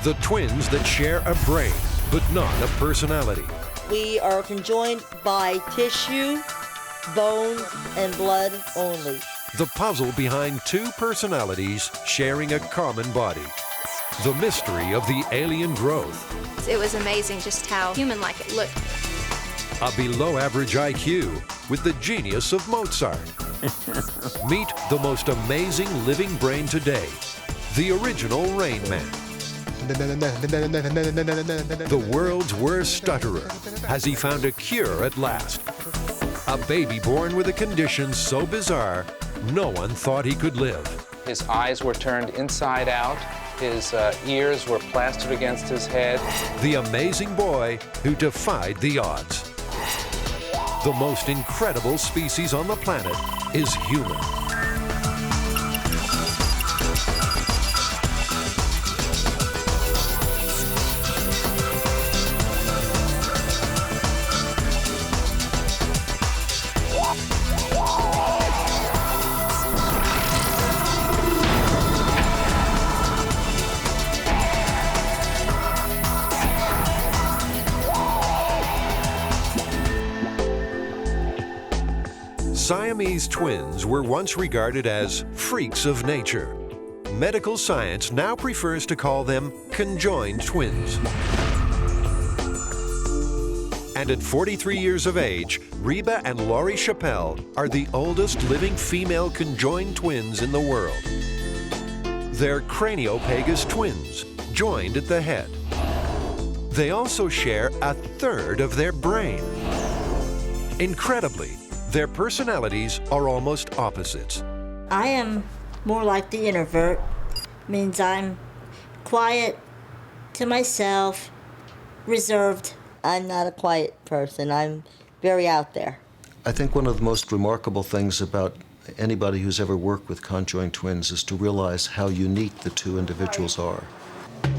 The twins that share a brain, but not a personality. We are conjoined by tissue, bone, and blood only. The puzzle behind two personalities sharing a common body. The mystery of the alien growth. It was amazing just how human-like it looked. A below-average IQ with the genius of Mozart. Meet the most amazing living brain today, the original Rain Man. The world's worst stutterer. Has he found a cure at last? A baby born with a condition so bizarre, no one thought he could live. His eyes were turned inside out. His ears were plastered against his head. The amazing boy who defied the odds. The most incredible species on the planet is human. Siamese twins were once regarded as freaks of nature. Medical science now prefers to call them conjoined twins. And at 43 years of age, Reba and Laurie Chappelle are the oldest living female conjoined twins in the world. They're craniopagus twins, joined at the head. They also share a third of their brain. Incredibly, their personalities are almost opposites. I am more like the introvert, means I'm quiet, to myself, reserved. I'm not a quiet person. I'm very out there. I think one of the most remarkable things about anybody who's ever worked with conjoined twins is to realize how unique the two individuals are.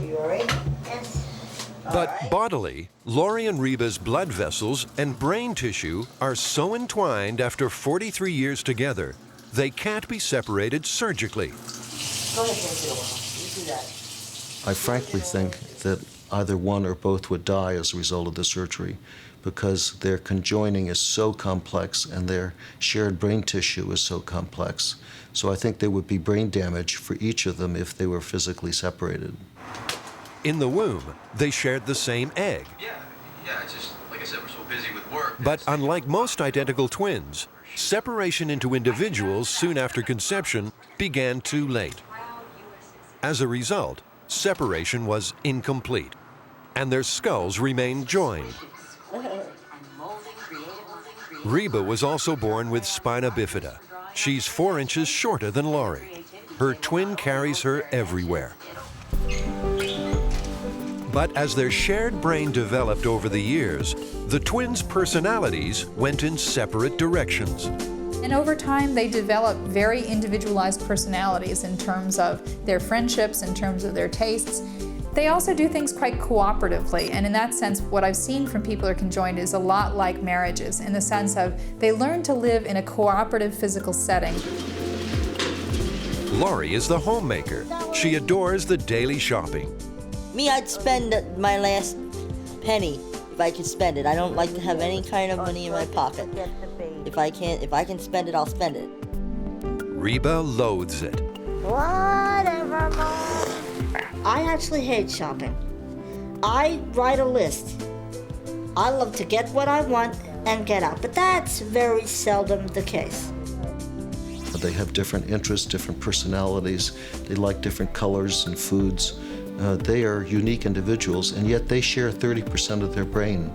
You all right? Yes. But bodily, Laurie and Reba's blood vessels and brain tissue are so entwined after 43 years together, they can't be separated surgically. Go ahead, you do that. I frankly think that either one or both would die as a result of the surgery because their conjoining is so complex and their shared brain tissue is so complex. So I think there would be brain damage for each of them if they were physically separated. In the womb, they shared the same egg. Yeah, it's just, like I said, we're so busy with work. But unlike most identical twins, separation into individuals soon after conception began too late. As a result, separation was incomplete, and their skulls remained joined. Reba was also born with spina bifida. She's 4 inches shorter than Laurie. Her twin carries her everywhere. But as their shared brain developed over the years, the twins' personalities went in separate directions. And over time, they developed very individualized personalities in terms of their friendships, in terms of their tastes. They also do things quite cooperatively, and in that sense, what I've seen from people who are conjoined is a lot like marriages, in the sense of they learn to live in a cooperative physical setting. Laurie is the homemaker. She adores the daily shopping. Me, I'd spend my last penny if I could spend it. I don't like to have any kind of money in my pocket. If I can spend it, I'll spend it. Reba loathes it. Whatever, Mom. I actually hate shopping. I write a list. I love to get what I want and get out, but that's very seldom the case. They have different interests, different personalities. They like different colors and foods. They are unique individuals, and yet they share 30% of their brain.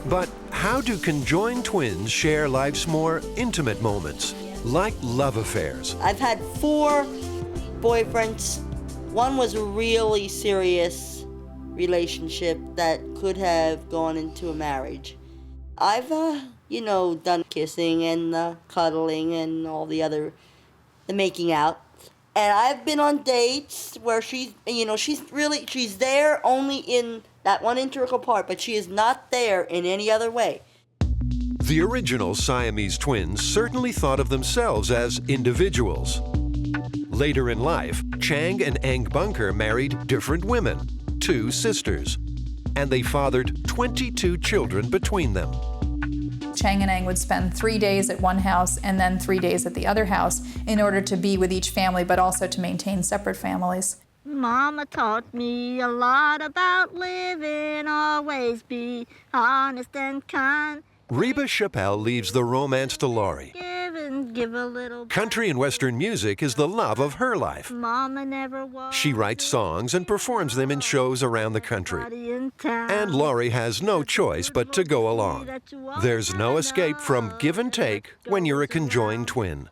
But how do conjoined twins share life's more intimate moments, like love affairs? I've had 4 boyfriends. One was a really serious relationship that could have gone into a marriage. I've, done kissing and cuddling and all the making out. And I've been on dates where she's there only in that one integral part, but she is not there in any other way. The original Siamese twins certainly thought of themselves as individuals. Later in life, Chang and Eng Bunker married different women, 2 sisters, and they fathered 22 children between them. Chang and Eng would spend 3 days at one house and then 3 days at the other house in order to be with each family, but also to maintain separate families. Mama taught me a lot about living, always be honest and kind. Reba Chappelle leaves the romance to Laurie. Give and give a little. Country and Western music is the love of her life. Mama never was. She writes songs and performs them in shows around the country. And Laurie has no choice but to go along. There's no escape from give and take when you're a conjoined twin.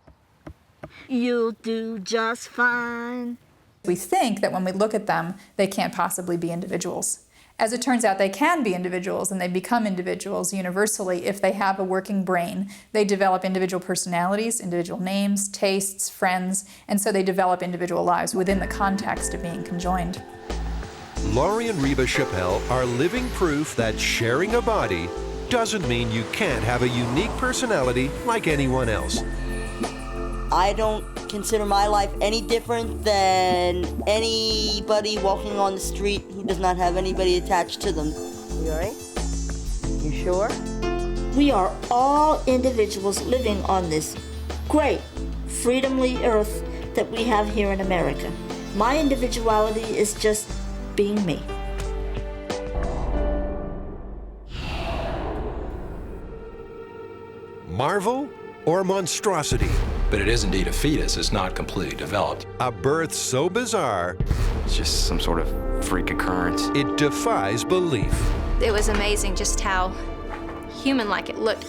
You'll do just fine. We think that when we look at them, they can't possibly be individuals. As it turns out, they can be individuals, and they become individuals universally if they have a working brain. They develop individual personalities, individual names, tastes, friends, and so they develop individual lives within the context of being conjoined. Laurie and Reba Chappelle are living proof that sharing a body doesn't mean you can't have a unique personality like anyone else. I don't consider my life any different than anybody walking on the street who does not have anybody attached to them. You all right? You sure? We are all individuals living on this great, freedomly earth that we have here in America. My individuality is just being me. Marvel or monstrosity? But it is indeed a fetus. It's not completely developed. A birth so bizarre, it's just some sort of freak occurrence. It defies belief. It was amazing just how human-like it looked.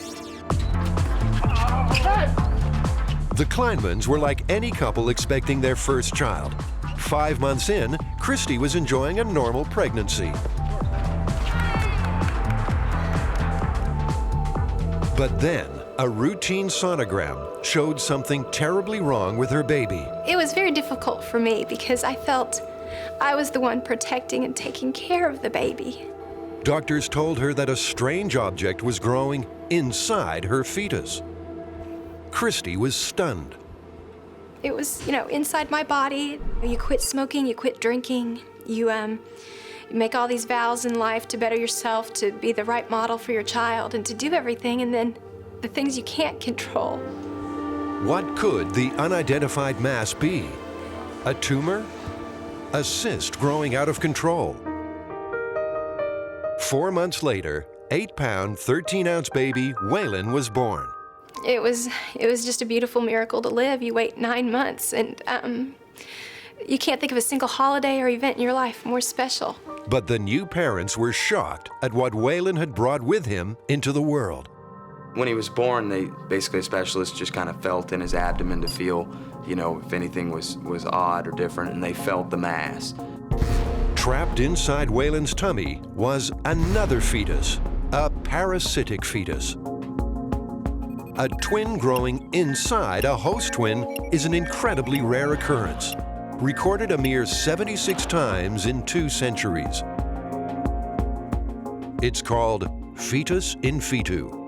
The Kleinmans were like any couple expecting their first child. 5 months in, Christy was enjoying a normal pregnancy. But then, a routine sonogram showed something terribly wrong with her baby. It was very difficult for me because I felt I was the one protecting and taking care of the baby. Doctors told her that a strange object was growing inside her fetus. Christy was stunned. It was, inside my body. You quit smoking, you quit drinking, you make all these vows in life to better yourself, to be the right model for your child, and to do everything, and then the things you can't control. What could the unidentified mass be? A tumor? A cyst growing out of control? 4 months later, 8-pound, 13-ounce baby Waylon was born. It was just a beautiful miracle to live. You wait 9 months, and you can't think of a single holiday or event in your life more special. But the new parents were shocked at what Waylon had brought with him into the world. When he was born, a specialist just kind of felt in his abdomen to feel, if anything was odd or different, and they felt the mass. Trapped inside Waylon's tummy was another fetus, a parasitic fetus. A twin growing inside a host twin is an incredibly rare occurrence, recorded a mere 76 times in 2 centuries. It's called fetus in fetu.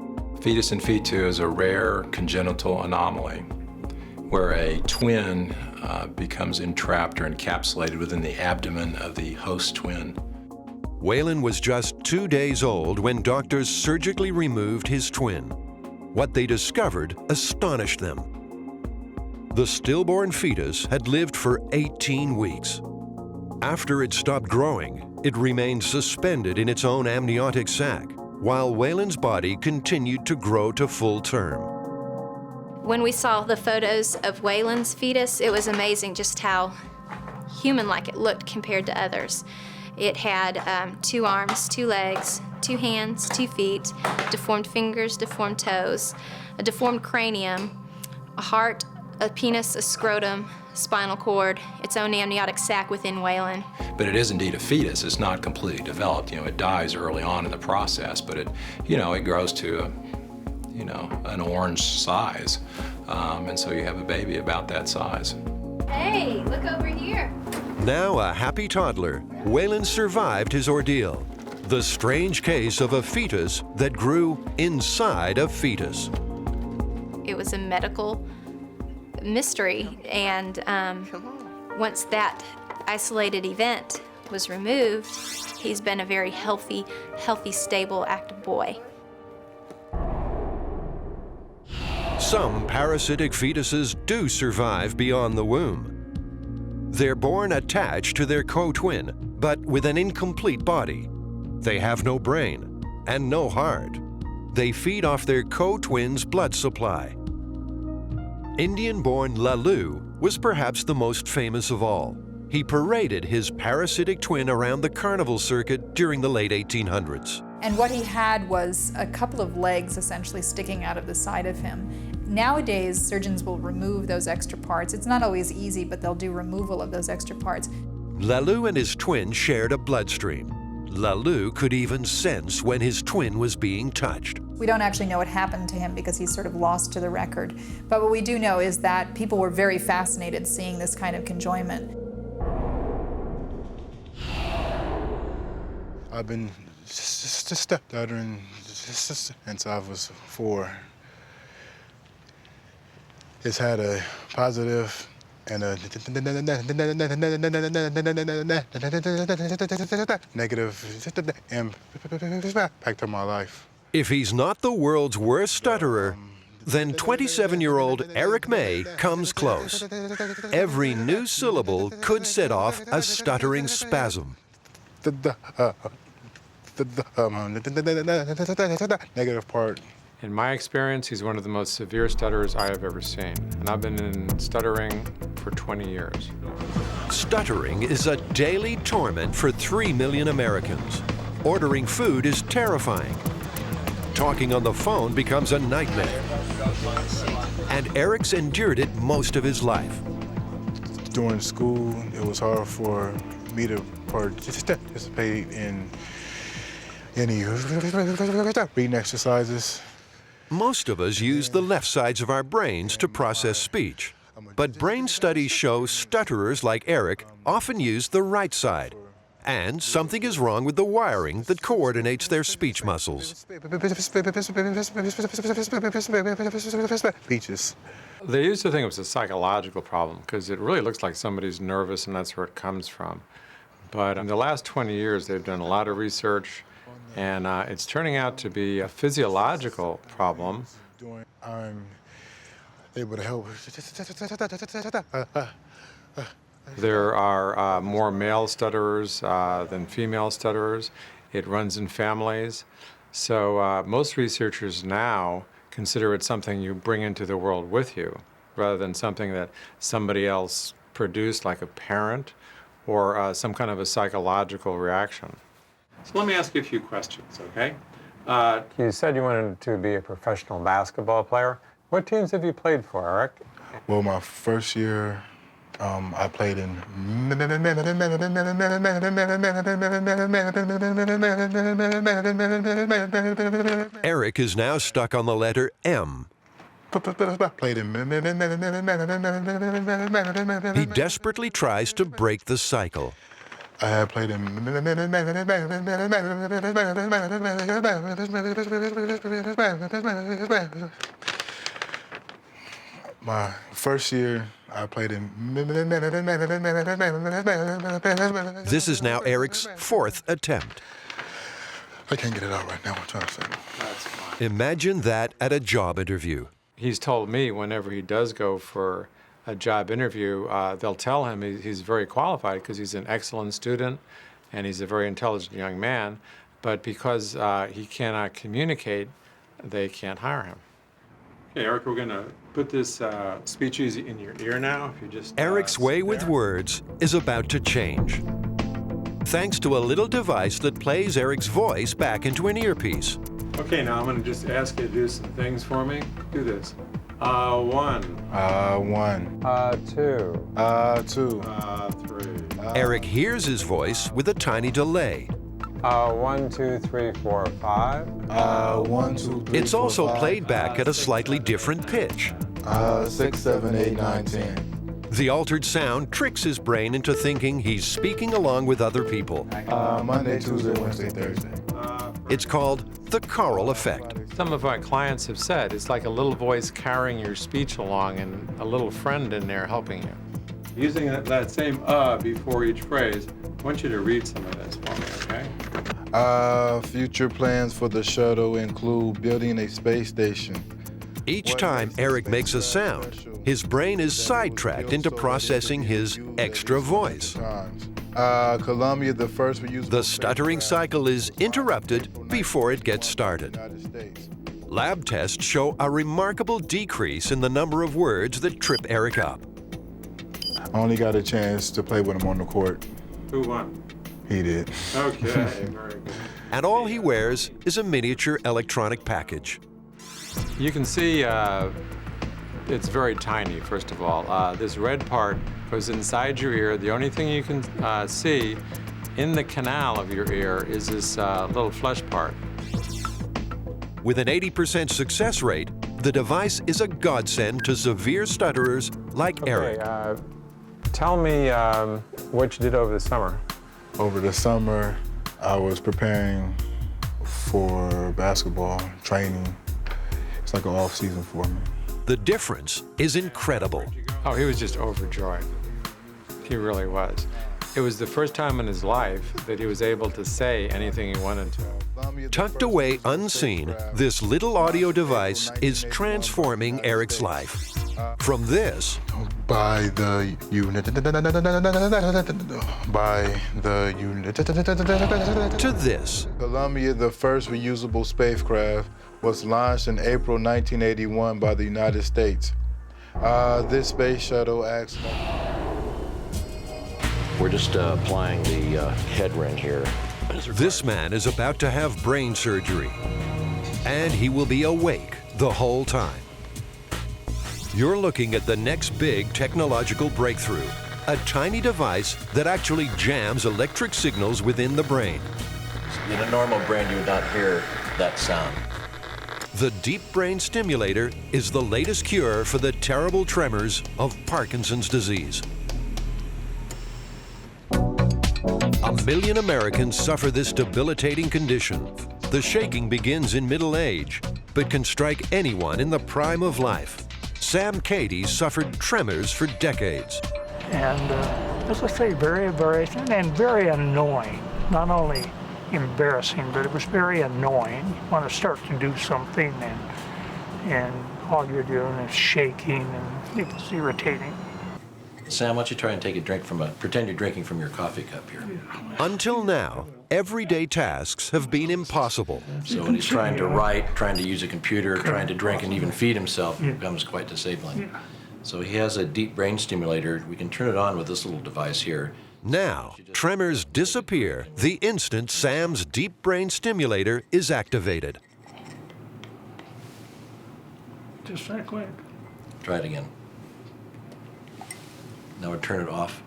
Fetus in fetu is a rare congenital anomaly where a twin becomes entrapped or encapsulated within the abdomen of the host twin. Waylon was just 2 days old when doctors surgically removed his twin. What they discovered astonished them. The stillborn fetus had lived for 18 weeks. After it stopped growing, it remained suspended in its own amniotic sac, while Waylon's body continued to grow to full term. When we saw the photos of Waylon's fetus, it was amazing just how human-like it looked compared to others. It had 2 arms, 2 legs, 2 hands, 2 feet, deformed fingers, deformed toes, a deformed cranium, a heart, a penis, a scrotum, spinal cord, its own amniotic sac within Waylon. But it is indeed a fetus. It's not completely developed. It dies early on in the process, but it grows to an orange size, and so you have a baby about that size. Hey, look over here. Now a happy toddler, Waylon survived his ordeal. The strange case of a fetus that grew inside a fetus. It was a medical mystery. And once that isolated event was removed, he's been a very healthy, stable, active boy. Some parasitic fetuses do survive beyond the womb. They're born attached to their co-twin, but with an incomplete body. They have no brain and no heart. They feed off their co-twin's blood supply. Indian-born Lalu was perhaps the most famous of all. He paraded his parasitic twin around the carnival circuit during the late 1800s. And what he had was a couple of legs essentially sticking out of the side of him. Nowadays, surgeons will remove those extra parts. It's not always easy, but they'll do removal of those extra parts. Lalu and his twin shared a bloodstream. Lalu could even sense when his twin was being touched. We don't actually know what happened to him because he's sort of lost to the record. But what we do know is that people were very fascinated seeing this kind of conjoinment. I've been stuttering since I was 4. It's had a positive and a negative impact on my life. If he's not the world's worst stutterer, then 27-year-old Eric May comes close. Every new syllable could set off a stuttering spasm. Negative part. In my experience, he's one of the most severe stutterers I have ever seen. And I've been in stuttering for 20 years. Stuttering is a daily torment for 3 million Americans. Ordering food is terrifying. Talking on the phone becomes a nightmare. And Eric's endured it most of his life. During school, it was hard for me to participate in any reading exercises. Most of us use the left sides of our brains to process speech. But brain studies show stutterers like Eric often use the right side. And something is wrong with the wiring that coordinates their speech muscles. They used to think it was a psychological problem because it really looks like somebody's nervous and that's where it comes from. But in the last 20 years, they've done a lot of research, and it's turning out to be a physiological problem. I'm able to help. There are more male stutterers than female stutterers. It runs in families. So most researchers now consider it something you bring into the world with you, rather than something that somebody else produced, like a parent, or some kind of a psychological reaction. So let me ask you a few questions, okay? You said you wanted to be a professional basketball player. What teams have you played for, Eric? Well, my first year, I played in. Eric is now stuck on the letter M. Played in. He desperately tries to break the cycle. I had played in. My first year, I played in. This is now Eric's 4th attempt. I can't get it out right now. I'm trying to say. That's fine. Imagine that at a job interview. He's told me whenever he does go for a job interview, they'll tell him he's very qualified because he's an excellent student and he's a very intelligent young man, but because he cannot communicate, they can't hire him. Okay, Eric, we're going to put this speech easy in your ear now. If you just Eric's way with words is about to change. Thanks to a little device that plays Eric's voice back into an earpiece. Okay, now I'm going to just ask you to do some things for me. Do this. 1. 1. 2. 2. 3. Eric hears his voice with a tiny delay. 1, 2, 3, 4, 5. 1, 2, 3. It's also 4, 5, played back at a slightly different pitch. 6, 7, 8, 9, 10. The altered sound tricks his brain into thinking he's speaking along with other people. Monday, Tuesday, Wednesday, Thursday. It's called the choral effect. Some of my clients have said it's like a little voice carrying your speech along and a little friend in there helping you. Using that same before each phrase, I want you to read some of this for me, okay? Future plans for the shuttle include building a space station. Each time Eric makes a sound, his brain is sidetracked into processing his extra voice. Columbia, the first reusable The stuttering cycle is interrupted before it gets started. Lab tests show a remarkable decrease in the number of words that trip Eric up. I only got a chance to play with him on the court. Who won? He did. Okay, very good. And all he wears is a miniature electronic package. You can see it's very tiny, first of all. This red part goes inside your ear. The only thing you can see in the canal of your ear is this little flesh part. With an 80% success rate, the device is a godsend to severe stutterers like Eric. Tell me what you did over the summer. Over the summer, I was preparing for basketball, training. It's like an off season for me. The difference is incredible. Oh, he was just overjoyed. He really was. It was the first time in his life that he was able to say anything he wanted to. Tucked away unseen, this little audio device is transforming Eric's life. From this, by the unit, to this. Columbia, the first reusable spacecraft, was launched in April 1981 by the United States. This space shuttle acts. We're just applying the head ring here. This man is about to have brain surgery, and he will be awake the whole time. You're looking at the next big technological breakthrough, a tiny device that actually jams electric signals within the brain. In a normal brain, you would not hear that sound. The deep brain stimulator is the latest cure for the terrible tremors of Parkinson's disease. 1 million Americans suffer this debilitating condition. The shaking begins in middle age, but can strike anyone in the prime of life. Sam Cady suffered tremors for decades. And as I say, very embarrassing and very annoying. Not only embarrassing, but it was very annoying. You want to start to do something and all you're doing is shaking, and it was irritating. Sam, why don't you try and take a drink pretend you're drinking from your coffee cup here. Until now, everyday tasks have been impossible. So when he's trying to write, trying to use a computer, trying to drink and even feed himself, it becomes quite disabling. So he has a deep brain stimulator. We can turn it on with this little device here. Now, tremors disappear the instant Sam's deep brain stimulator is activated. Just that quick. Try it again. Now we turn it off.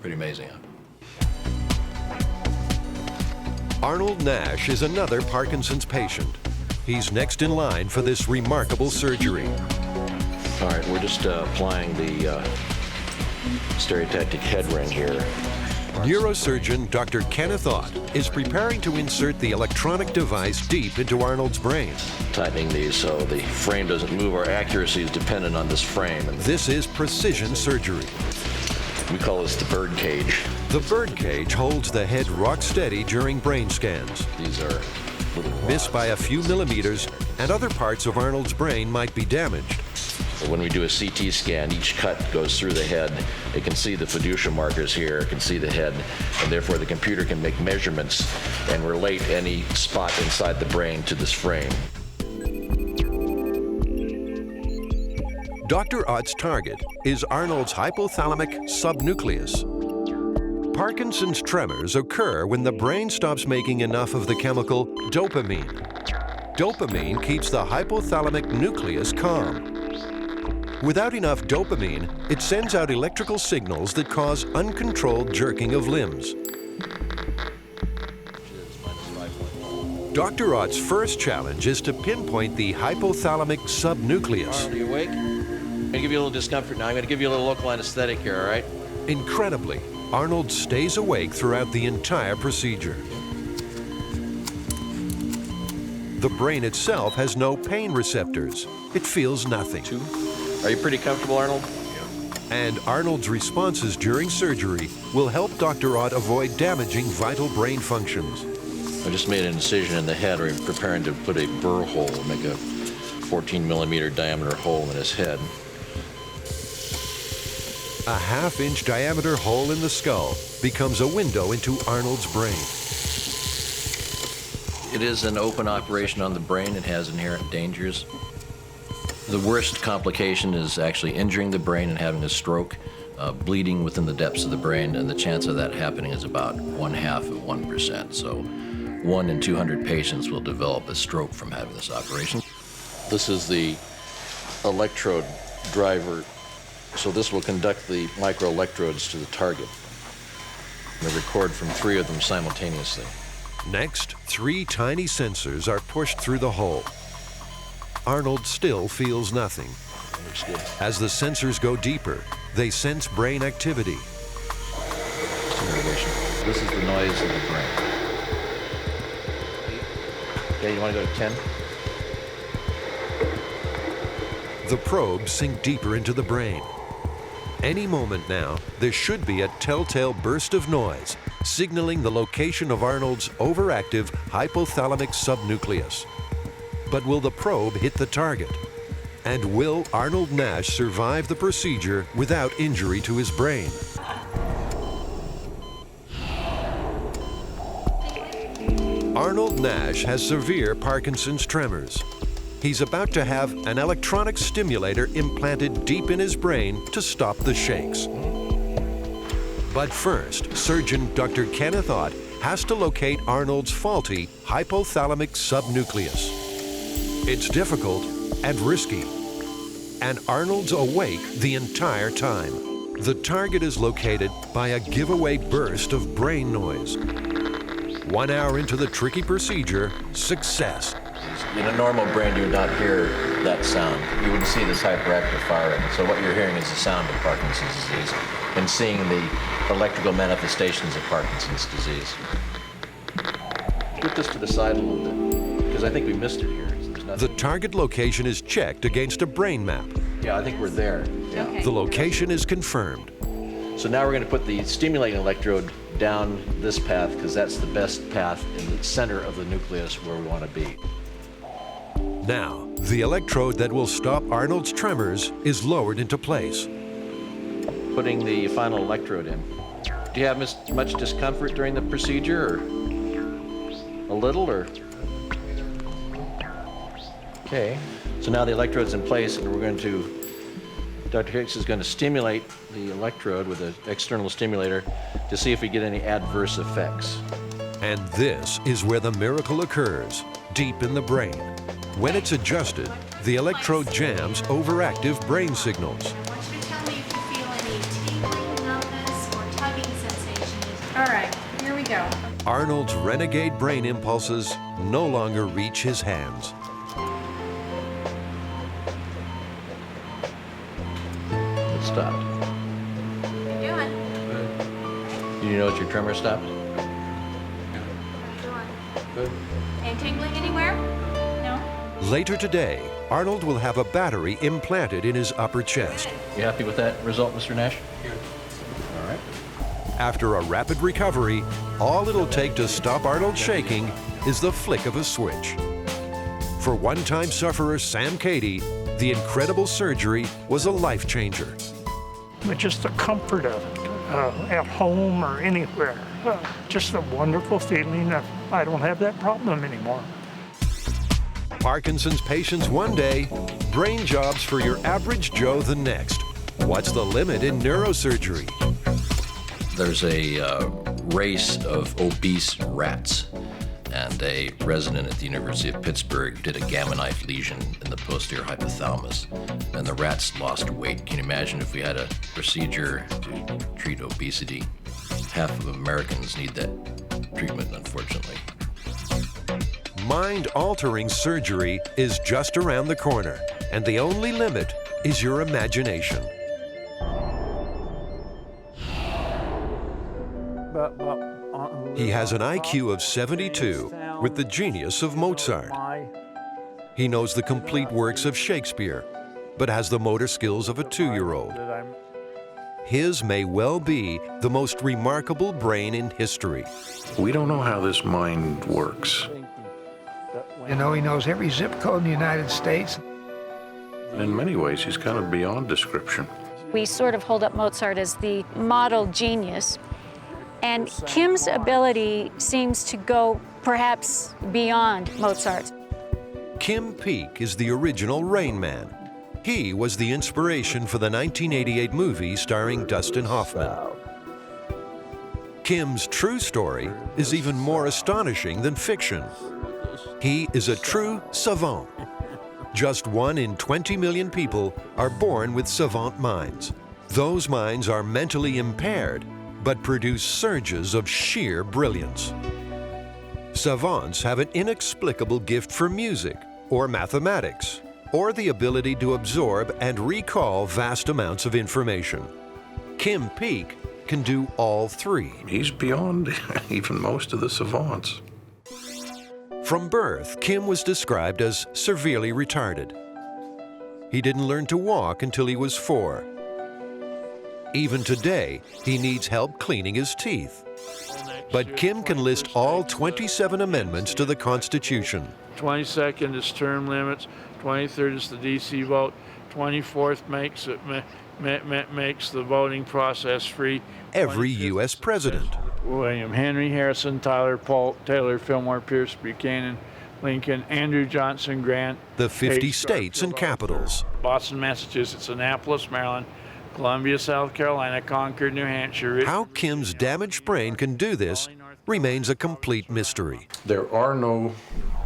Pretty amazing, huh? Arnold Nash is another Parkinson's patient. He's next in line for this remarkable surgery. All right, we're just applying the stereotactic head ring here. Neurosurgeon Dr. Kenneth Ott is preparing to insert the electronic device deep into Arnold's brain. Tightening these so the frame doesn't move. Our accuracy is dependent on this frame. This is precision surgery. We call this the bird cage. The bird cage holds the head rock steady during brain scans. These are missed by a few millimeters, and other parts of Arnold's brain might be damaged. So when we do a CT scan, each cut goes through the head. It can see the fiducia markers here, it can see the head, and therefore the computer can make measurements and relate any spot inside the brain to this frame. Dr. Ott's target is Arnold's hypothalamic subnucleus. Parkinson's tremors occur when the brain stops making enough of the chemical dopamine. Dopamine keeps the hypothalamic nucleus calm. Without enough dopamine, it sends out electrical signals that cause uncontrolled jerking of limbs. Dr. Ott's first challenge is to pinpoint the hypothalamic subnucleus. Are you awake? I'm going to give you a little discomfort now. I'm going to give you a little local anesthetic here, all right? Incredibly, Arnold stays awake throughout the entire procedure. The brain itself has no pain receptors. It feels nothing. Are you pretty comfortable, Arnold? And Arnold's responses during surgery will help Dr. Ott avoid damaging vital brain functions. I just made an incision in the head. We're preparing to put a burr hole, make a 14-millimeter diameter hole in his head. A half-inch diameter hole in the skull becomes a window into Arnold's brain. It is an open operation on the brain. It has inherent dangers. The worst complication is actually injuring the brain and having a stroke, bleeding within the depths of the brain, and the chance of that happening is about 1/2%. So 1 in 200 patients will develop a stroke from having this operation. This is the electrode driver. So this will conduct the microelectrodes to the target. They record from 3 of them simultaneously. Next, 3 tiny sensors are pushed through the hole. Arnold still feels nothing. Looks good. As the sensors go deeper, they sense brain activity. Stimulation. This is the noise of the brain. Okay, you want to go to 10? The probes sink deeper into the brain. Any moment now, there should be a telltale burst of noise, signaling the location of Arnold's overactive hypothalamic subnucleus. But will the probe hit the target? And will Arnold Nash survive the procedure without injury to his brain? Arnold Nash has severe Parkinson's tremors. He's about to have an electronic stimulator implanted deep in his brain to stop the shakes. But first, surgeon Dr. Kenneth Ott has to locate Arnold's faulty hypothalamic subnucleus. It's difficult and risky, and Arnold's awake the entire time. The target is located by a giveaway burst of brain noise. 1 hour into the tricky procedure, success. In a normal brain, you would not hear that sound. You wouldn't see this hyperactive firing. So what you're hearing is the sound of Parkinson's disease and seeing the electrical manifestations of Parkinson's disease. Put this to the side a little bit, because I think we missed it here. The target location is checked against a brain map. Yeah, I think we're there. Yeah. Okay. The location is confirmed. So now we're going to put the stimulating electrode down this path, because that's the best path in the center of the nucleus where we want to be. Now, the electrode that will stop Arnold's tremors is lowered into place. Putting the final electrode in. Do you have much discomfort during the procedure, or a little, or? Okay, so now the electrode's in place, and we're going to, Dr. Hicks is going to stimulate the electrode with an external stimulator to see if we get any adverse effects. And this is where the miracle occurs, deep in the brain. When it's adjusted, the electrode jams overactive brain signals. I want you to tell me if you feel any tingling, numbness, or tugging sensations. All right, here we go. Arnold's renegade brain impulses no longer reach his hands. It stopped. How you doing? You notice your tremor stopped? How you doing? Good. And tingling anywhere? No? Later today, Arnold will have a battery implanted in his upper chest. You happy with that result, Mr. Nash? Good. All right. After a rapid recovery, all it'll take to stop Arnold's shaking is the flick of a switch. For one-time sufferer Sam Cady, the incredible surgery was a life changer. But just the comfort of it, at home or anywhere, just a wonderful feeling that I don't have that problem anymore. Parkinson's patients one day, brain jobs for your average Joe the next. What's the limit in neurosurgery? There's a race of obese rats, and a resident at the University of Pittsburgh did a gamma knife lesion in the posterior hypothalamus, and the rats lost weight. Can you imagine if we had a procedure to treat obesity? Half of Americans need that treatment, unfortunately. Mind-altering surgery is just around the corner, and the only limit is your imagination. He has an IQ of 72 with the genius of Mozart. He knows the complete works of Shakespeare, but has the motor skills of a 2-year-old. His may well be the most remarkable brain in history. We don't know how this mind works. You know, he knows every zip code in the United States. In many ways, he's kind of beyond description. We sort of hold up Mozart as the model genius, and Kim's ability seems to go perhaps beyond Mozart's. Kim Peek is the original Rain Man. He was the inspiration for the 1988 movie starring Dustin Hoffman. Kim's true story is even more astonishing than fiction. He is a true savant. Just 1 in 20 million people are born with savant minds. Those minds are mentally impaired, but produce surges of sheer brilliance. Savants have an inexplicable gift for music, or mathematics, or the ability to absorb and recall vast amounts of information. Kim Peek can do all 3. He's beyond even most of the savants. From birth, Kim was described as severely retarded. He didn't learn to walk until he was 4. Even today, he needs help cleaning his teeth. But Kim can list all 27 amendments to the Constitution. 22nd is term limits, 23rd is the DC vote, 24th makes the voting process free. Every U.S. president. William Henry, Harrison, Tyler, Polk, Taylor, Fillmore, Pierce, Buchanan, Lincoln, Andrew Johnson, Grant. The 50 states and capitals. Boston, Massachusetts, Annapolis, Maryland, Columbia, South Carolina, Concord, New Hampshire. How Kim's damaged brain can do this remains a complete mystery. There are no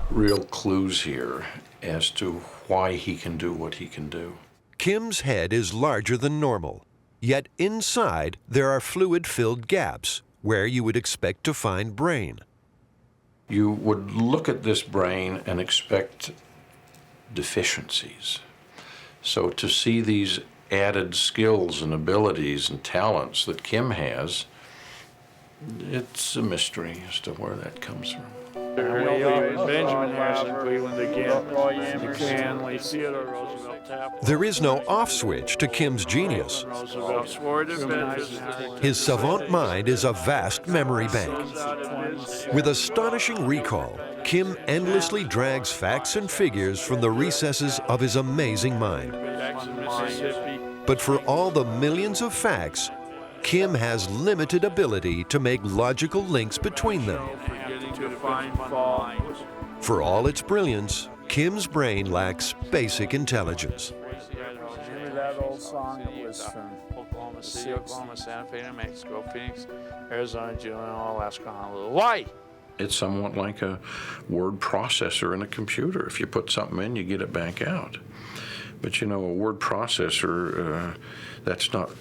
real clues here as to why he can do what he can do. Kim's head is larger than normal, yet inside there are fluid-filled gaps where you would expect to find brain. You would look at this brain and expect deficiencies. So to see these added skills and abilities and talents that Kim has, it's a mystery as to where that comes from. Benjamin Harrison, Cleveland again, Stanley, Theodore Roosevelt. There is no off switch to Kim's genius. His savant mind is a vast memory bank. With astonishing recall, Kim endlessly drags facts and figures from the recesses of his amazing mind. But for all the millions of facts, Kim has limited ability to make logical links between them. For all its brilliance, Kim's brain lacks basic intelligence. Remember that old song? It was from Oklahoma City, Oklahoma, Santa Fe, New Mexico, Phoenix, Arizona, Juneau, Alaska, Honolulu. Why? It's somewhat like a word processor in a computer. If you put something in, you get it back out. But you know, a word processor, that's not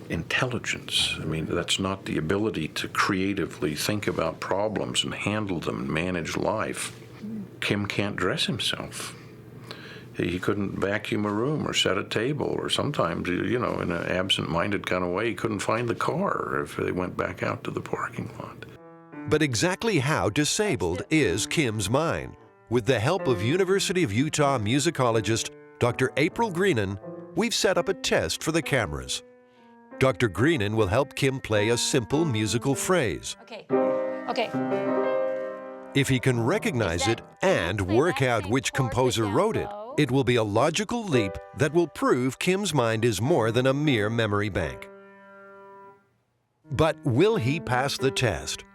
intelligence. I mean, that's not the ability to creatively think about problems and handle them and manage life. Kim can't dress himself. He couldn't vacuum a room or set a table, or sometimes, you know, in an absent-minded kind of way, he couldn't find the car if they went back out to the parking lot. But exactly how disabled is Kim's mind? With the help of University of Utah musicologist Dr. April Greenan, we've set up a test for the cameras. Dr. Greenan will help Kim play a simple musical phrase. Okay. If he can recognize it and work out which composer wrote it, it will be a logical leap that will prove Kim's mind is more than a mere memory bank. But will he pass the test?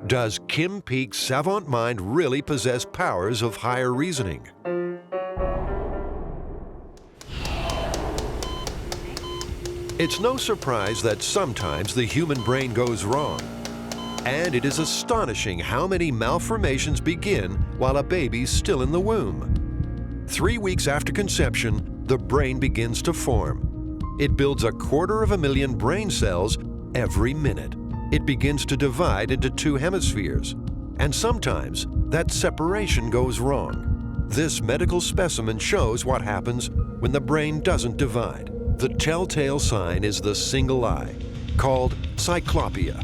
Does Kim Peek's savant mind really possess powers of higher reasoning? It's no surprise that sometimes the human brain goes wrong. And it is astonishing how many malformations begin while a baby's still in the womb. 3 weeks after conception, the brain begins to form. It builds 250,000 brain cells every minute. It begins to divide into 2 hemispheres. And sometimes that separation goes wrong. This medical specimen shows what happens when the brain doesn't divide. The telltale sign is the single eye, called cyclopia.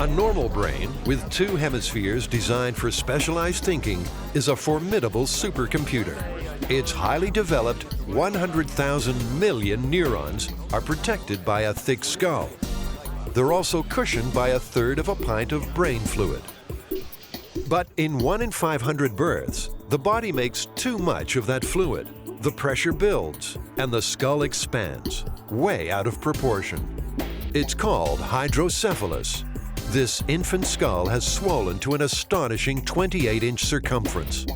A normal brain with two hemispheres designed for specialized thinking is a formidable supercomputer. Its highly developed 100,000 million neurons are protected by a thick skull. They're also cushioned by 1/3 of a pint of brain fluid. But in 1 in 500 births, the body makes too much of that fluid. The pressure builds and the skull expands, way out of proportion. It's called hydrocephalus. This infant skull has swollen to an astonishing 28-inch circumference.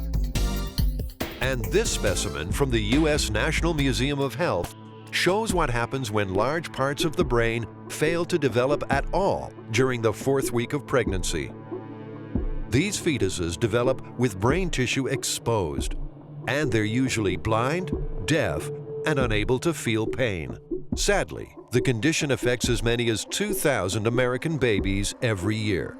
And this specimen from the U.S. National Museum of Health shows what happens when large parts of the brain fail to develop at all during the 4th week of pregnancy. These fetuses develop with brain tissue exposed, and they're usually blind, deaf, and unable to feel pain. Sadly, the condition affects as many as 2,000 American babies every year.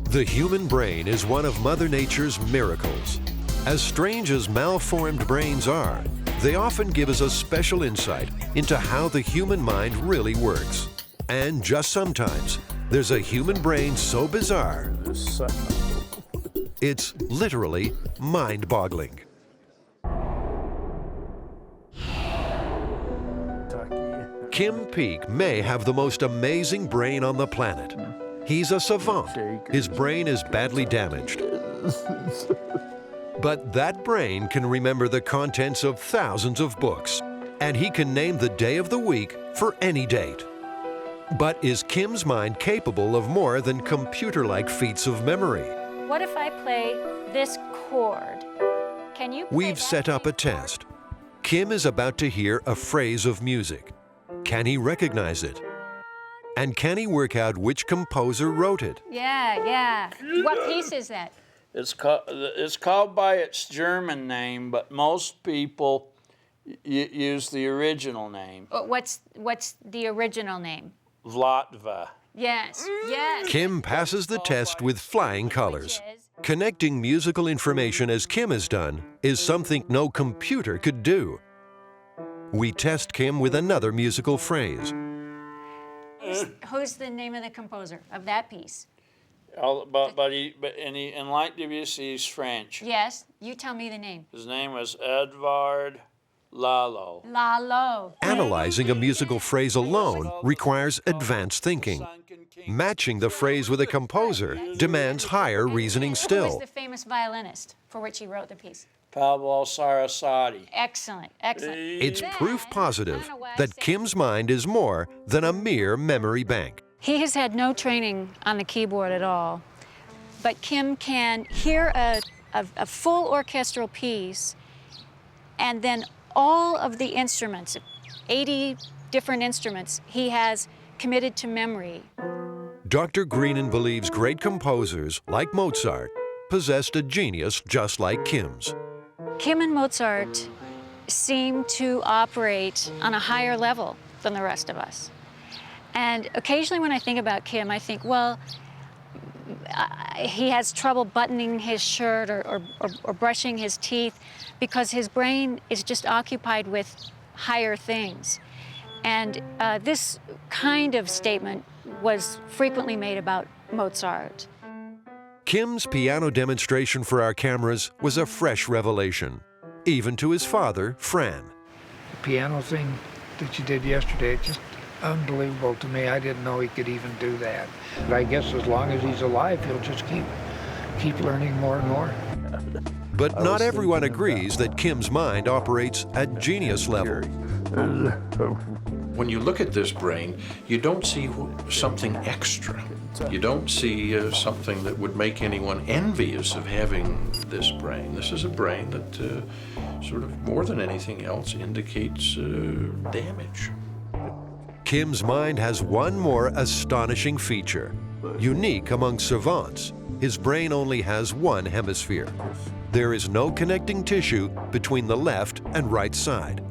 The human brain is one of Mother Nature's miracles. As strange as malformed brains are, they often give us a special insight into how the human mind really works. And just sometimes, there's a human brain so bizarre, it's literally mind-boggling. Kim Peek may have the most amazing brain on the planet. He's a savant. His brain is badly damaged. But that brain can remember the contents of thousands of books, and he can name the day of the week for any date. But is Kim's mind capable of more than computer-like feats of memory? What if I play this chord? Can you play We've set up a test. Kim is about to hear a phrase of music. Can he recognize it? And can he work out which composer wrote it? Yeah. What piece is that? It's called by its German name, but most people use the original name. What's the original name? Vlatva. Yes. Kim passes the test with flying colors. Connecting musical information as Kim has done is something no computer could do. We test Kim with another musical phrase. Who's the name of the composer of that piece? In like Debussy, he's French. Yes, you tell me the name. His name was Edvard Lalo. Analyzing a musical phrase alone requires advanced thinking. Matching the phrase with a composer demands higher reasoning still. Who was the famous violinist for which he wrote the piece? Pablo Sarasate. Excellent. It's proof positive that Kim's mind is more than a mere memory bank. He has had no training on the keyboard at all, but Kim can hear a full orchestral piece, and then all of the instruments, 80 different instruments, he has committed to memory. Dr. Greenan believes great composers, like Mozart, possessed a genius just like Kim's. Kim and Mozart seem to operate on a higher level than the rest of us. And occasionally when I think about Kim, I think, well, he has trouble buttoning his shirt or brushing his teeth because his brain is just occupied with higher things. And this kind of statement was frequently made about Mozart. Kim's piano demonstration for our cameras was a fresh revelation, even to his father, Fran. The piano thing that you did yesterday, it's just unbelievable to me. I didn't know he could even do that. But I guess as long as he's alive, he'll just keep learning more and more. But not everyone agrees that Kim's mind operates at genius level. When you look at this brain, you don't see something extra. You don't see something that would make anyone envious of having this brain. This is a brain that sort of more than anything else indicates damage. Kim's mind has one more astonishing feature. Unique among savants, his brain only has one hemisphere. There is no connecting tissue between the left and right side.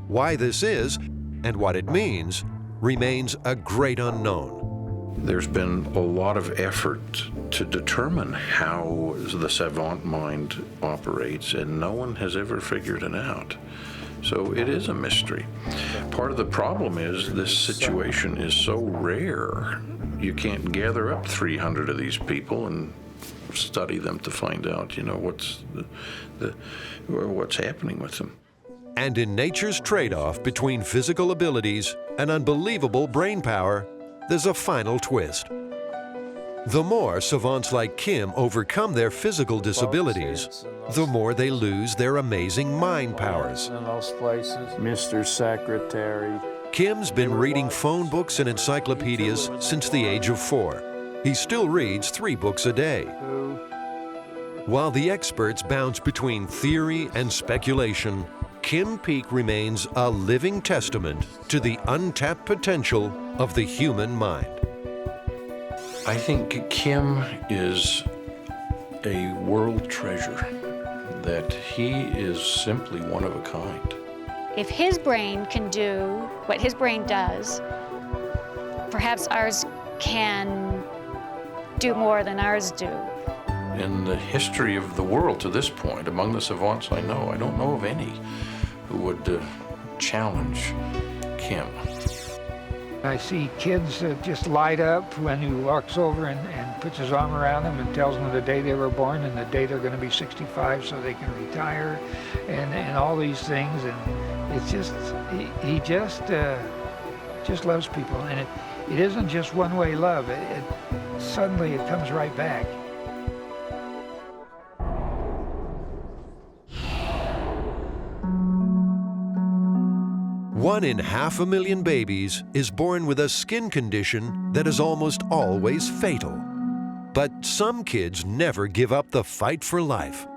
Why this is, and what it means, remains a great unknown. There's been a lot of effort to determine how the savant mind operates, and no one has ever figured it out. So it is a mystery. Part of the problem is this situation is so rare you can't gather up 300 of these people and study them to find out, what's happening with them. And in nature's trade-off between physical abilities and unbelievable brain power, there's a final twist. The more savants like Kim overcome their physical disabilities, the more they lose their amazing mind powers. In those places, Mr. Secretary. Kim's been reading phone books and encyclopedias since the age of 4. He still reads 3 books a day. While the experts bounce between theory and speculation, Kim Peek remains a living testament to the untapped potential of the human mind. I think Kim is a world treasure, that he is simply one of a kind. If his brain can do what his brain does, perhaps ours can do more than ours do. In the history of the world to this point, among the savants I know, I don't know of any who would challenge Kim. I see kids just light up when he walks over and puts his arm around them and tells them the day they were born and the day they're going to be 65 so they can retire, and all these things. And it's just, he just loves people. And it isn't just one-way love. Suddenly it comes right back. One in 500,000 babies is born with a skin condition that is almost always fatal. But some kids never give up the fight for life.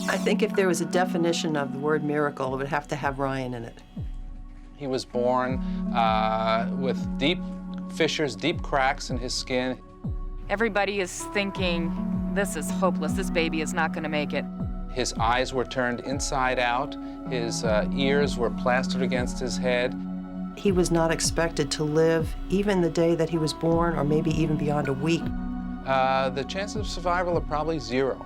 I think if there was a definition of the word miracle, it would have to have Ryan in it. He was born with deep fissures, deep cracks in his skin. Everybody is thinking, this is hopeless, this baby is not going to make it. His eyes were turned inside out. His ears were plastered against his head. He was not expected to live even the day that he was born, or maybe even beyond a week. The chances of survival are probably 0.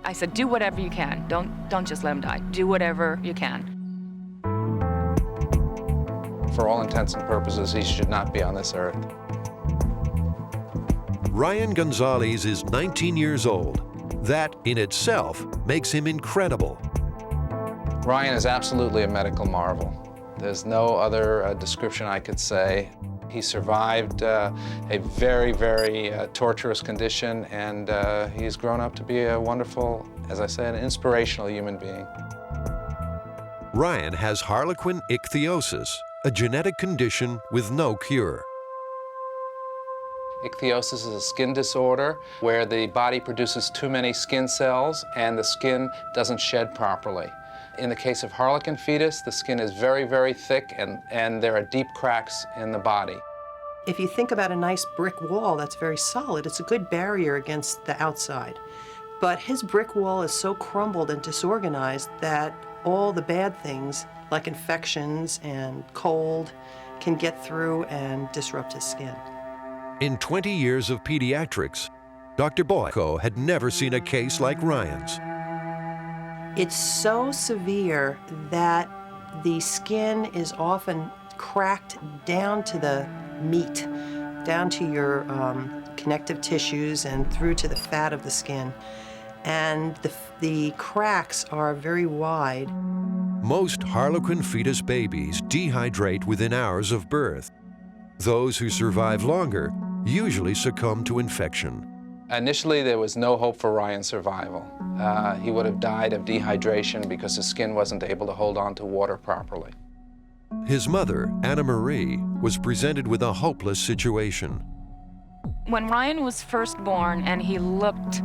I said, do whatever you can. Don't just let him die. Do whatever you can. For all intents and purposes, he should not be on this earth. Ryan Gonzalez is 19 years old. That in itself makes him incredible. Ryan is absolutely a medical marvel. There's no other description I could say. He survived a very, very torturous condition, and he's grown up to be a wonderful, as I said, inspirational human being. Ryan has Harlequin Ichthyosis, a genetic condition with no cure. Ichthyosis is a skin disorder where the body produces too many skin cells and the skin doesn't shed properly. In the case of Harlequin fetus, the skin is very, very thick and there are deep cracks in the body. If you think about a nice brick wall that's very solid, it's a good barrier against the outside. But his brick wall is so crumbled and disorganized that all the bad things, like infections and cold, can get through and disrupt his skin. In 20 years of pediatrics, Dr. Boyko had never seen a case like Ryan's. It's so severe that the skin is often cracked down to the meat, down to your connective tissues and through to the fat of the skin. And the cracks are very wide. Most Harlequin fetus babies dehydrate within hours of birth. Those who survive longer usually succumb to infection. Initially, there was no hope for Ryan's survival. He would have died of dehydration because his skin wasn't able to hold on to water properly. His mother, Anna Marie, was presented with a hopeless situation. When Ryan was first born and he looked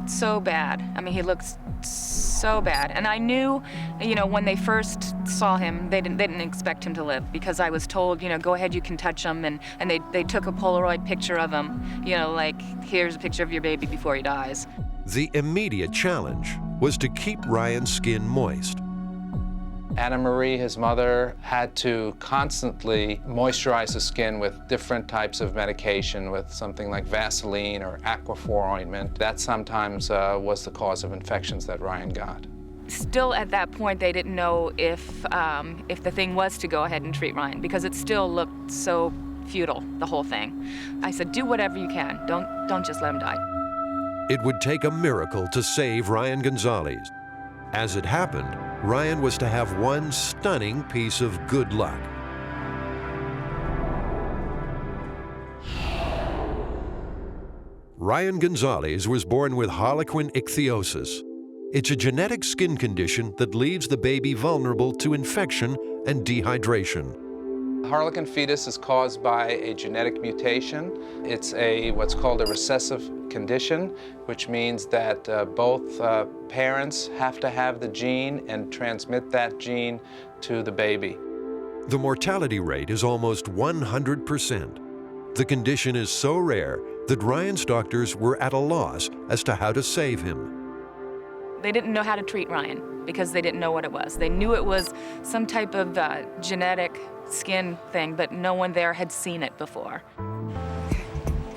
so bad, I mean, he looked so bad. And I knew, when they first saw him, they didn't expect him to live, because I was told, go ahead, you can touch him. And they took a Polaroid picture of him, like, here's a picture of your baby before he dies. The immediate challenge was to keep Ryan's skin moist. Anna Marie, his mother, had to constantly moisturize the skin with different types of medication, with something like Vaseline or Aquaphor ointment. That sometimes was the cause of infections that Ryan got. Still at that point, they didn't know if the thing was to go ahead and treat Ryan, because it still looked so futile, the whole thing. I said, do whatever you can. Don't just let him die. It would take a miracle to save Ryan Gonzalez. As it happened, Ryan was to have one stunning piece of good luck. Ryan Gonzalez was born with Harlequin Ichthyosis. It's a genetic skin condition that leaves the baby vulnerable to infection and dehydration. Harlequin fetus is caused by a genetic mutation. It's what's called a recessive condition, which means that both parents have to have the gene and transmit that gene to the baby. The mortality rate is almost 100%. The condition is so rare that Ryan's doctors were at a loss as to how to save him. They didn't know how to treat Ryan because they didn't know what it was. They knew it was some type of genetic skin thing, but no one there had seen it before.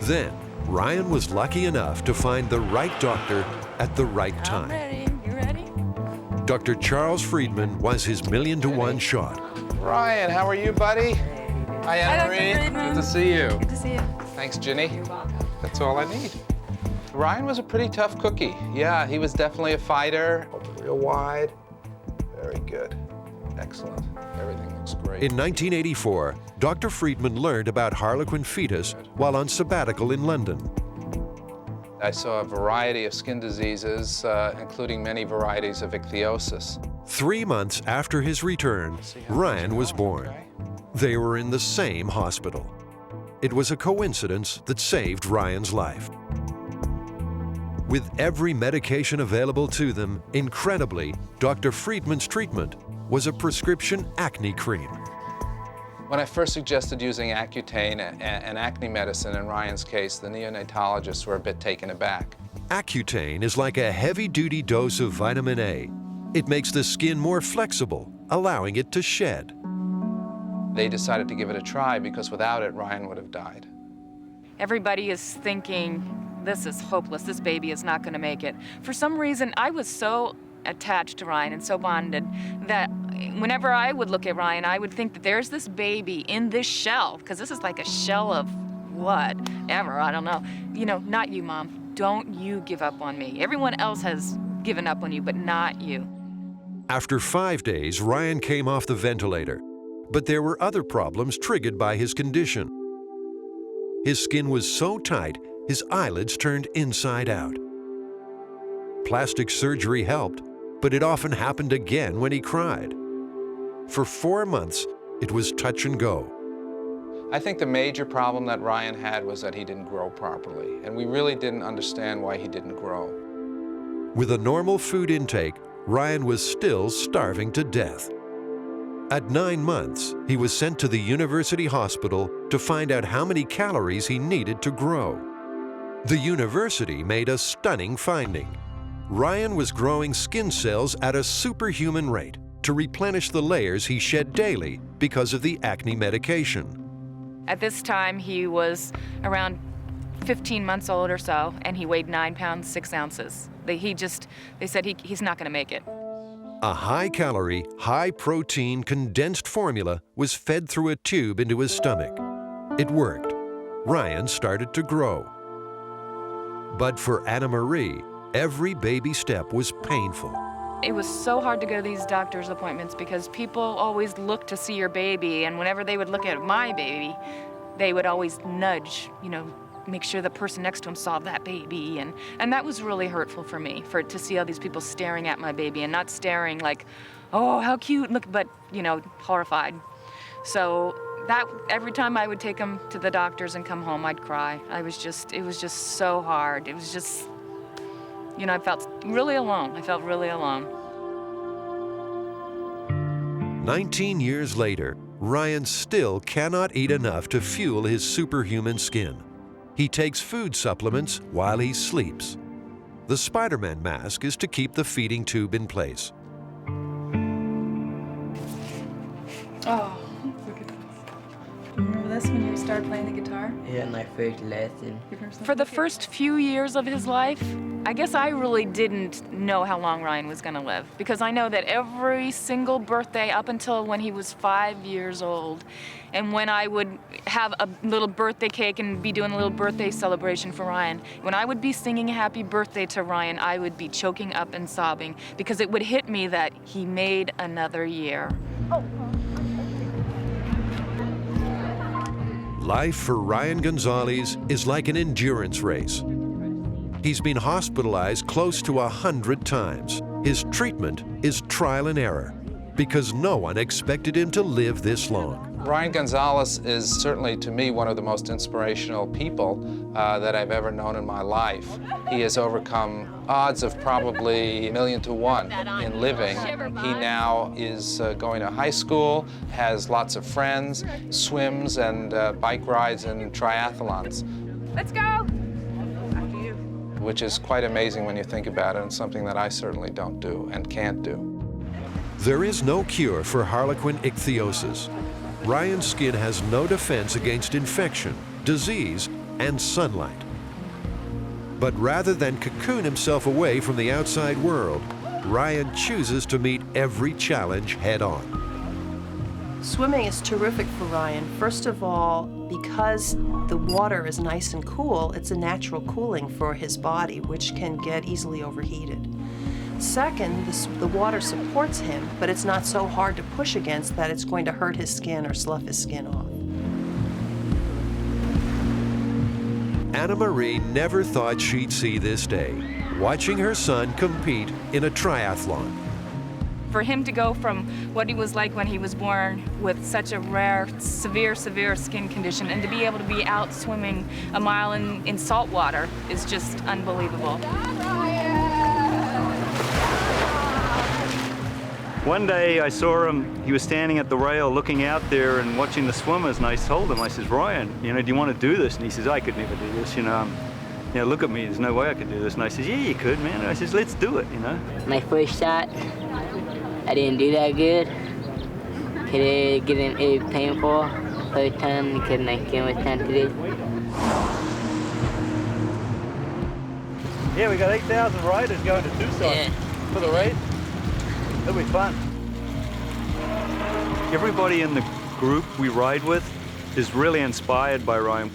Then, Ryan was lucky enough to find the right doctor at the right time. I'm ready. You ready? Dr. Charles Friedman was his million-to-one shot. Ryan, how are you, buddy? Hi, Anna Marie. Good to see you. Good to see you. Thanks, Ginny. You're welcome. That's all I need. Ryan was a pretty tough cookie. Yeah, he was definitely a fighter. Open real wide. Very good. Excellent. Everything looks great. In 1984, Dr. Friedman learned about Harlequin fetus while on sabbatical in London. I saw a variety of skin diseases, including many varieties of ichthyosis. 3 months after his return, Ryan was born. They were in the same hospital. It was a coincidence that saved Ryan's life. With every medication available to them, incredibly, Dr. Friedman's treatment was a prescription acne cream. When I first suggested using Accutane, an acne medicine in Ryan's case, the neonatologists were a bit taken aback. Accutane is like a heavy-duty dose of vitamin A. It makes the skin more flexible, allowing it to shed. They decided to give it a try because without it, Ryan would have died. Everybody is thinking, this is hopeless. This baby is not going to make it. For some reason, I was so attached to Ryan and so bonded that whenever I would look at Ryan, I would think that there's this baby in this shell, because this is like a shell of whatever, I don't know. You know, not you, Mom. Don't you give up on me. Everyone else has given up on you, but not you. After 5 days, Ryan came off the ventilator, but there were other problems triggered by his condition. His skin was so tight, his eyelids turned inside out. Plastic surgery helped, but it often happened again when he cried. For 4 months, it was touch and go. I think the major problem that Ryan had was that he didn't grow properly, and we really didn't understand why he didn't grow. With a normal food intake, Ryan was still starving to death. At 9 months, he was sent to the university hospital to find out how many calories he needed to grow. The university made a stunning finding. Ryan was growing skin cells at a superhuman rate to replenish the layers he shed daily because of the acne medication. At this time, he was around 15 months old or so, and he weighed 9 pounds, 6 ounces. They said he's not going to make it. A high-calorie, high-protein condensed formula was fed through a tube into his stomach. It worked. Ryan started to grow. But for Anna Marie, every baby step was painful. It was so hard to go to these doctor's appointments because people always look to see your baby, and whenever they would look at my baby, they would always nudge, make sure the person next to him saw that baby, and that was really hurtful for me, to see all these people staring at my baby and not staring like, oh, how cute, look, but, horrified. So that every time I would take him to the doctors and come home, I'd cry. It was just so hard. It was just, I felt really alone. 19 years later, Ryan still cannot eat enough to fuel his superhuman skin. He takes food supplements while he sleeps. The Spider-Man mask is to keep the feeding tube in place. Oh, look at this. Remember this when you started playing the guitar? Yeah, my first lesson. For the first few years of his life, I guess I really didn't know how long Ryan was going to live, because I know that every single birthday up until when he was 5 years old, and when I would have a little birthday cake and be doing a little birthday celebration for Ryan, when I would be singing happy birthday to Ryan, I would be choking up and sobbing, because it would hit me that he made another year. Life for Ryan Gonzalez is like an endurance race. He's been hospitalized close to 100 times. His treatment is trial and error because no one expected him to live this long. Ryan Gonzalez is certainly, to me, one of the most inspirational people that I've ever known in my life. He has overcome odds of probably 1,000,000 to 1 in living. He now is going to high school, has lots of friends, swims and bike rides and triathlons. Let's go! Which is quite amazing when you think about it, and something that I certainly don't do and can't do. There is no cure for Harlequin Ichthyosis. Ryan's skin has no defense against infection, disease, and sunlight. But rather than cocoon himself away from the outside world, Ryan chooses to meet every challenge head-on. Swimming is terrific for Ryan. First of all, because the water is nice and cool, it's a natural cooling for his body, which can get easily overheated. Second, the water supports him, but it's not so hard to push against that it's going to hurt his skin or slough his skin off. Anna Marie never thought she'd see this day, watching her son compete in a triathlon. For him to go from what he was like when he was born with such a rare, severe skin condition, and to be able to be out swimming a mile in salt water is just unbelievable. One day I saw him, he was standing at the rail looking out there and watching the swimmers, and I told him, I says, Ryan, do you want to do this? And he says, I could never do this, look at me, there's no way I could do this. And I says, yeah, you could, man. And I says, let's do it, My first shot, I didn't do that good. It was painful. First time because my skin was sensitive. Yeah, we got 8,000 riders going to Tucson for the race. It'll be fun. Everybody in the group we ride with is really inspired by Ryan.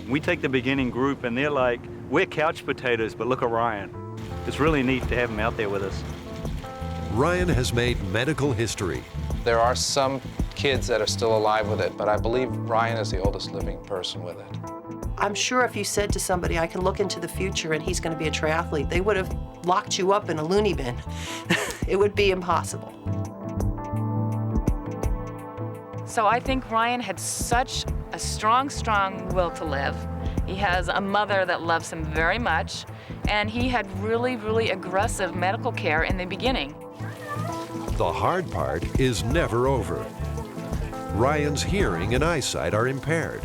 We take the beginning group and they're like, we're couch potatoes, but look at Ryan. It's really neat to have him out there with us. Ryan has made medical history. There are some kids that are still alive with it, but I believe Ryan is the oldest living person with it. I'm sure if you said to somebody, I can look into the future and he's going to be a triathlete, they would have locked you up in a loony bin. It would be impossible. So I think Ryan had such a strong will to live. He has a mother that loves him very much, and he had really aggressive medical care in the beginning. The hard part is never over. Ryan's hearing and eyesight are impaired.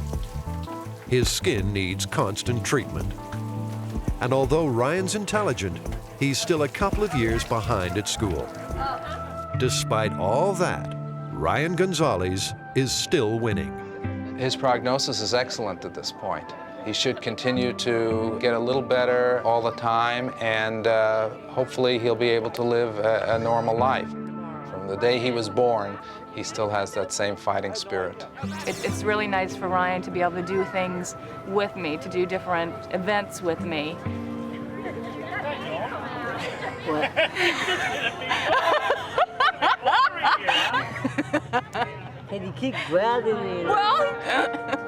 His skin needs constant treatment. And although Ryan's intelligent, he's still a couple of years behind at school. Despite all that, Ryan Gonzalez is still winning. His prognosis is excellent at this point. He should continue to get a little better all the time, and hopefully he'll be able to live a normal life. From the day he was born, he still has that same fighting spirit. It's really nice for Ryan to be able to do things with me, to do different events with me. What? And you keep grabbing me. Well,